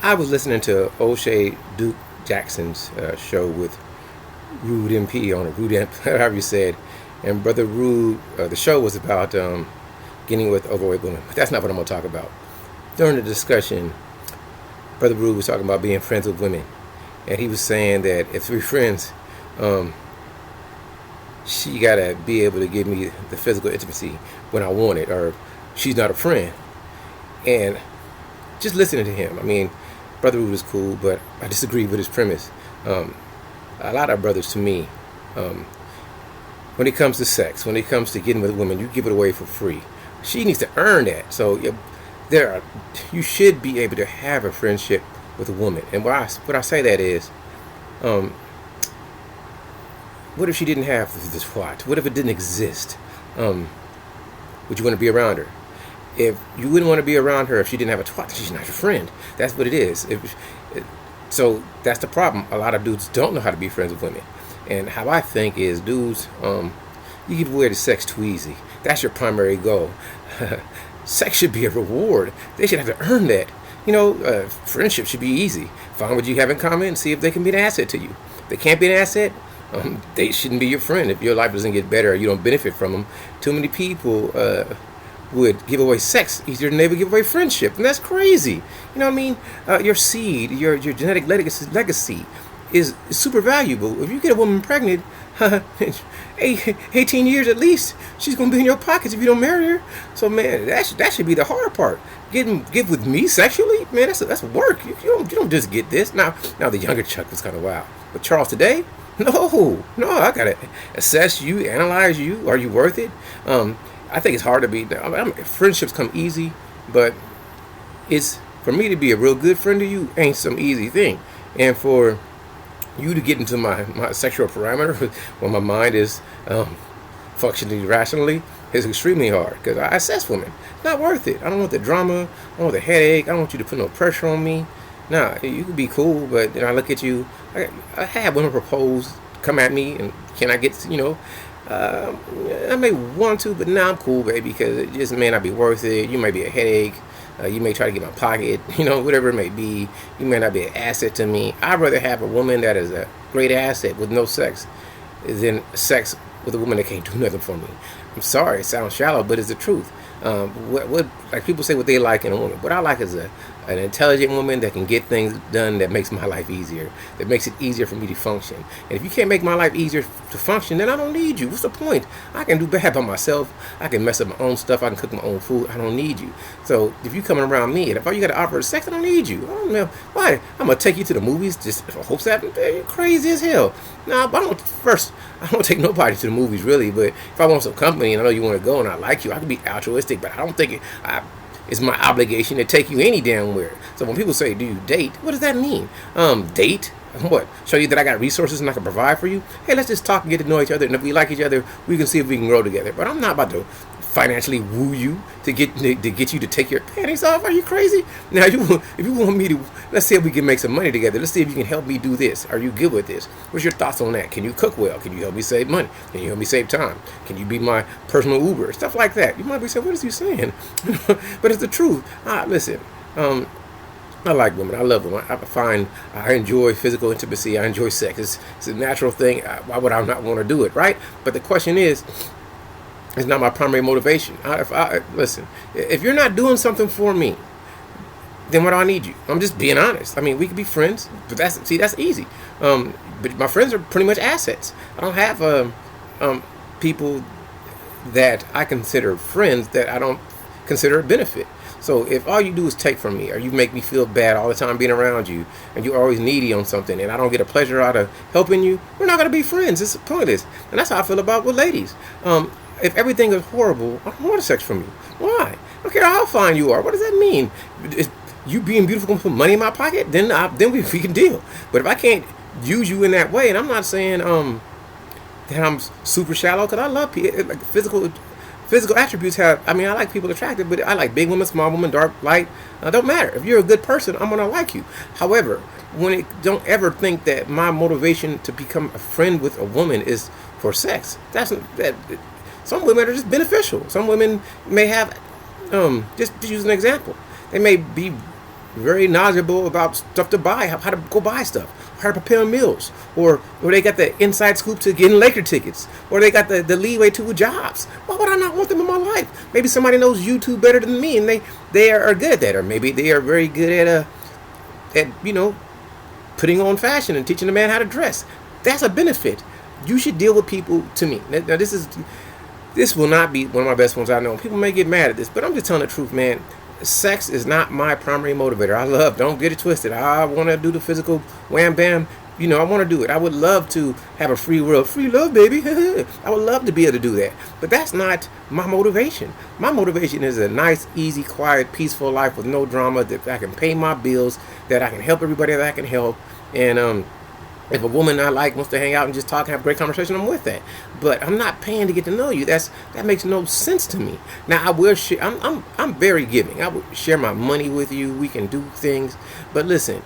I was listening to O'Shea Duke Jackson's show with Rude MP on it, Rude MP, however you said. And Brother Rude, the show was about getting with overweight women. But that's not what I'm going to talk about. During the discussion, Brother Rude was talking about being friends with women. And he was saying that if we're friends, she got to be able to give me the physical intimacy when I want it, or she's not a friend. And just listening to him, I mean, Brother Rude is cool, but I disagree with his premise. A lot of brothers, to me, when it comes to sex, when it comes to getting with women, you give it away for free. She needs to earn that. So you should be able to have a friendship with a woman. And what I say that is, what if she didn't have this twat? What if it didn't exist? Would you want to be around her? If you wouldn't want to be around her if she didn't have a twat, she's not your friend. That's what it is. So that's the problem. A lot of dudes don't know how to be friends with women. And how I think is, dudes, you give away the sex too easy. That's your primary goal. Sex should be a reward. They should have to earn that. You know, friendship should be easy. Find what you have in common and see if they can be an asset to you. If they can't be an asset, they shouldn't be your friend. If your life doesn't get better or you don't benefit from them, too many people would give away sex easier than they would give away friendship. And that's crazy. You know what I mean? Your seed, your genetic legacy is super valuable. If you get a woman pregnant, 18 years at least, she's going to be in your pockets if you don't marry her. So, man, that should be the hard part. Get with me sexually? Man, that's work. You don't just get this. Now the younger Chuck was kind of wild. But Charles today? No, I got to assess you, analyze you. Are you worth it? I think it's hard to be. Friendships come easy, but for me to be a real good friend to you ain't some easy thing. And for you to get into my sexual parameter when my mind is functioning rationally is extremely hard, because I assess women. It's not worth it. I don't want the drama. I don't want the headache. I don't want you to put no pressure on me. Nah, you can be cool, but then I look at you. I have women propose, come at me, and can I get, I may want to, but nah, I'm cool, baby, because it just may not be worth it. You may be a headache. You may try to get my pocket, whatever it may be. You may not be an asset to me. I'd rather have a woman that is a great asset with no sex than sex with a woman that can't do nothing for me. I'm sorry, it sounds shallow, but it's the truth. What like people say what they like in a woman. What I like is an intelligent woman that can get things done that makes my life easier, that makes it easier for me to function. And if you can't make my life easier to function, then I don't need you. What's the point? I can do bad by myself. I can mess up my own stuff. I can cook my own food. I don't need you. So if you coming around me, and if all you got to offer is sex, I don't need you. I don't know why. I'm gonna take you to the movies just for hopes that you're crazy as hell. Nah, I don't take nobody to the movies really. But if I want some company and I know you want to go and I like you, I can be altruistic. But I don't think it's my obligation to take you any damn where. So when people say, do you date? What does that mean? Date? What? Show you that I got resources and I can provide for you? Hey, let's just talk and get to know each other. And if we like each other, we can see if we can grow together. But I'm not about to financially woo you to get you to take your panties off. Are you crazy? Now, if you want me to, let's see if we can make some money together. Let's see if you can help me do this. Are you good with this? What's your thoughts on that? Can you cook well? Can you help me save money? Can you help me save time? Can you be my personal Uber? Stuff like that. You might be saying, what is he saying? But it's the truth. Listen, I like women. I love women. I enjoy physical intimacy. I enjoy sex. It's a natural thing. Why would I not want to do it, right? But the question is, it's not my primary motivation. Listen, if you're not doing something for me, then why do I need you? I'm just being honest. I mean, we could be friends, but that's easy. But my friends are pretty much assets. I don't have people that I consider friends that I don't consider a benefit. So if all you do is take from me, or you make me feel bad all the time being around you, and you're always needy on something, and I don't get a pleasure out of helping you, we're not going to be friends. It's pointless. And that's how I feel about with ladies. If everything is horrible, I don't want sex from you. Why? I don't care how fine you are. What does that mean? If you being beautiful and put money in my pocket, then we can deal. But if I can't use you in that way, and I'm not saying that I'm super shallow, because I love people. Like physical attributes I like people attractive, but I like big women, small women, dark, light. Don't matter. If you're a good person, I'm gonna like you. However, don't ever think that my motivation to become a friend with a woman is for sex. Some women are just beneficial. Some women may have, just to use an example, they may be very knowledgeable about stuff to buy, how to go buy stuff, how to prepare meals, or they got the inside scoop to getting Laker tickets, or they got the leeway to jobs. Why would I not want them in my life? Maybe somebody knows YouTube better than me, and they are good at that, or maybe they are very good at putting on fashion and teaching a man how to dress. That's a benefit. You should deal with people. To me, now this will not be one of my best ones I know. People may get mad at this, but I'm just telling the truth, man. Sex is not my primary motivator. Don't get it twisted. I want to do the physical wham bam. I want to do it. I would love to have a free world. Free love, baby. I would love to be able to do that. But that's not my motivation. My motivation is a nice, easy, quiet, peaceful life with no drama, that I can pay my bills, that I can help everybody that I can help. And if a woman I like wants to hang out and just talk and have a great conversation, I'm with that. But I'm not paying to get to know you. That makes no sense to me. Now I will share. I'm very giving. I will share my money with you. We can do things. But listen,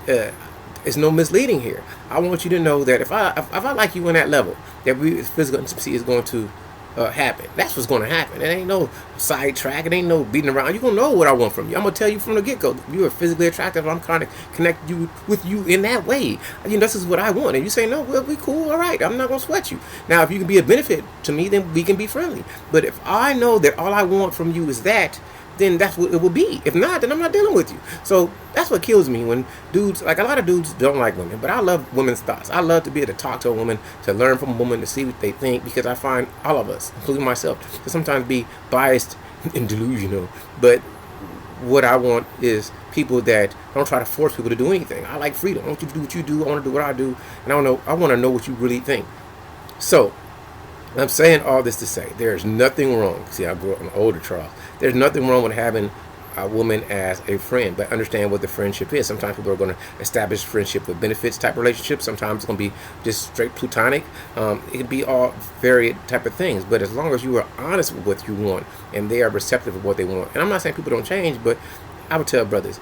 it's no misleading here. I want you to know that if I like you on that level, that physical intimacy is going to happen. That's what's going to happen. It ain't no sidetrack. It ain't no beating around. You're going to know what I want from you. I'm going to tell you from the get-go. You are physically attractive. I'm trying to connect with you in that way. This is what I want. And you say, no, well, we cool. All right. I'm not going to sweat you. Now, if you can be a benefit to me, then we can be friendly. But if I know that all I want from you is that, then that's what it will be. If not, then I'm not dealing with you. So that's what kills me when dudes, like a lot of dudes don't like women, but I love women's thoughts. I love to be able to talk to a woman, to learn from a woman, to see what they think, because I find all of us, including myself, to sometimes be biased and delusional. But what I want is people that don't try to force people to do anything. I like freedom. I want you to do what you do. I want to do what I do. And I want to know what you really think. So I'm saying all this to say there's nothing wrong. See, I grew up in an older trial. There's nothing wrong with having a woman as a friend, but understand what the friendship is. Sometimes people are going to establish friendship with benefits type relationships. Sometimes it's going to be just straight platonic. It can be all varied type of things. But as long as you are honest with what you want and they are receptive of what they want, and I'm not saying people don't change, but I would tell brothers,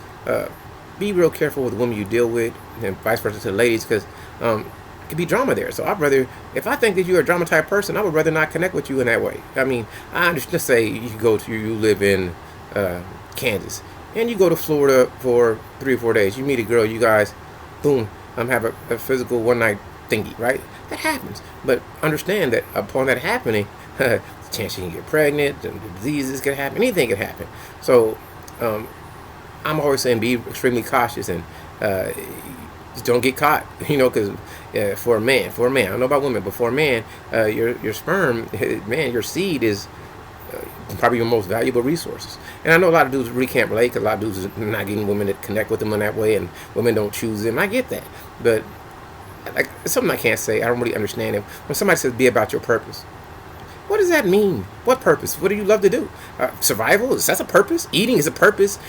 be real careful with the women you deal with, and vice versa to the ladies, because could be drama there. So if I think that you're a drama type person, I would rather not connect with you in that way. I mean, I understand. Let's say you live in Kansas, and you go to Florida for 3 or 4 days. You meet a girl, you guys, boom, have a physical one night thingy, right? That happens. But understand that upon that happening, the chance you can get pregnant, and diseases can happen, anything can happen. So I'm always saying be extremely cautious and just don't get caught, because for a man, I don't know about women, but for a man, your sperm, man, your seed is probably your most valuable resources. And I know a lot of dudes really can't relate, because a lot of dudes are not getting women that connect with them in that way, and women don't choose them. I get that, but like, it's something I can't say. I don't really understand it. When somebody says be about your purpose, what does that mean? What purpose? What do you love to do? Survival, is that a purpose? Eating is a purpose.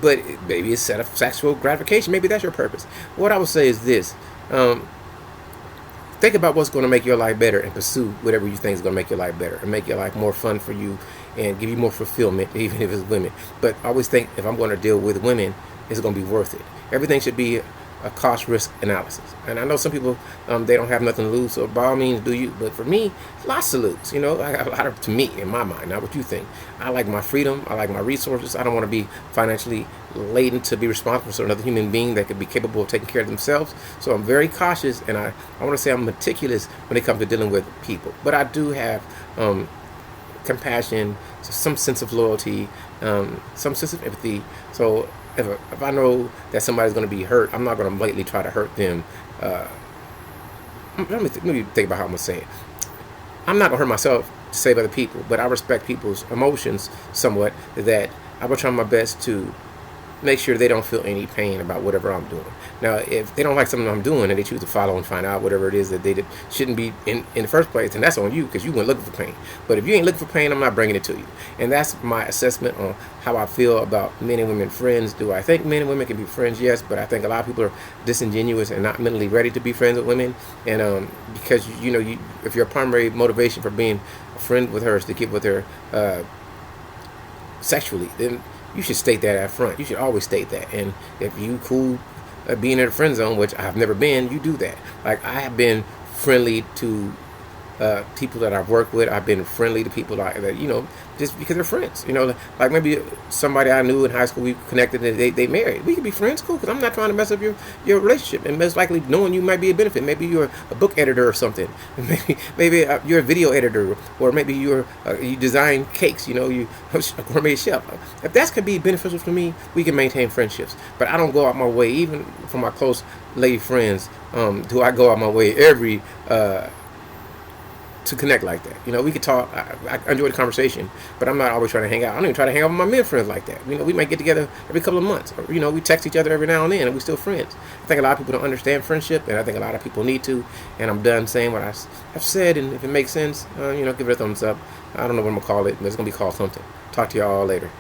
But maybe it's set of sexual gratification. Maybe that's your purpose. What I would say is this. Think about what's going to make your life better and pursue whatever you think is going to make your life better and make your life more fun for you and give you more fulfillment, even if it's women. But always think, if I'm going to deal with women, it's going to be worth it. Everything should be a cost-risk analysis. And I know some people, they don't have nothing to lose, so by all means do you. But for me, lots to lose. I got a lot of, to me, in my mind, not what you think. I like my freedom. I like my resources. I don't want to be financially laden to be responsible for another human being that could be capable of taking care of themselves. So I'm very cautious, and I want to say I'm meticulous when it comes to dealing with people. But I do have compassion, some sense of loyalty, some sense of empathy. So if I know that somebody's going to be hurt, I'm not going to blatantly try to hurt them. Let me think about how I'm going to say it. I'm not going to hurt myself to save other people, but I respect people's emotions somewhat, that I will try my best to make sure they don't feel any pain about whatever I'm doing. Now, if they don't like something I'm doing and they choose to follow and find out whatever it is that they shouldn't be in the first place, then that's on you, because you went looking for pain. But if you ain't looking for pain, I'm not bringing it to you. And that's my assessment on how I feel about men and women friends. Do I think men and women can be friends? Yes, but I think a lot of people are disingenuous and not mentally ready to be friends with women. And because, if your primary motivation for being a friend with her is to get with her sexually, then you should state that up front. You should always state that. And if you cool being in a friend zone, which I've never been, you do that. Like, I have been friendly to people that I've worked with. I've been friendly to people that just because they're friends. Like maybe somebody I knew in high school, we connected and they married. We could be friends, cool, because I'm not trying to mess up your relationship. And most likely knowing you might be a benefit. Maybe you're a book editor or something. Maybe you're a video editor, or maybe you design cakes. You a gourmet chef. If that could be beneficial for me, we can maintain friendships. But I don't go out my way, even for my close lady friends. Do I go out my way every to connect like that? We could talk. I enjoy the conversation, but I'm not always trying to hang out. I don't even try to hang out with my men friends like that. We might get together every couple of months, or we text each other every now and then, and we're still friends. I think a lot of people don't understand friendship, and I think a lot of people need to. And I'm done saying what I've said, and if it makes sense, give it a thumbs up. I don't know what I'm gonna call it, but it's gonna be called something. Talk to y'all later.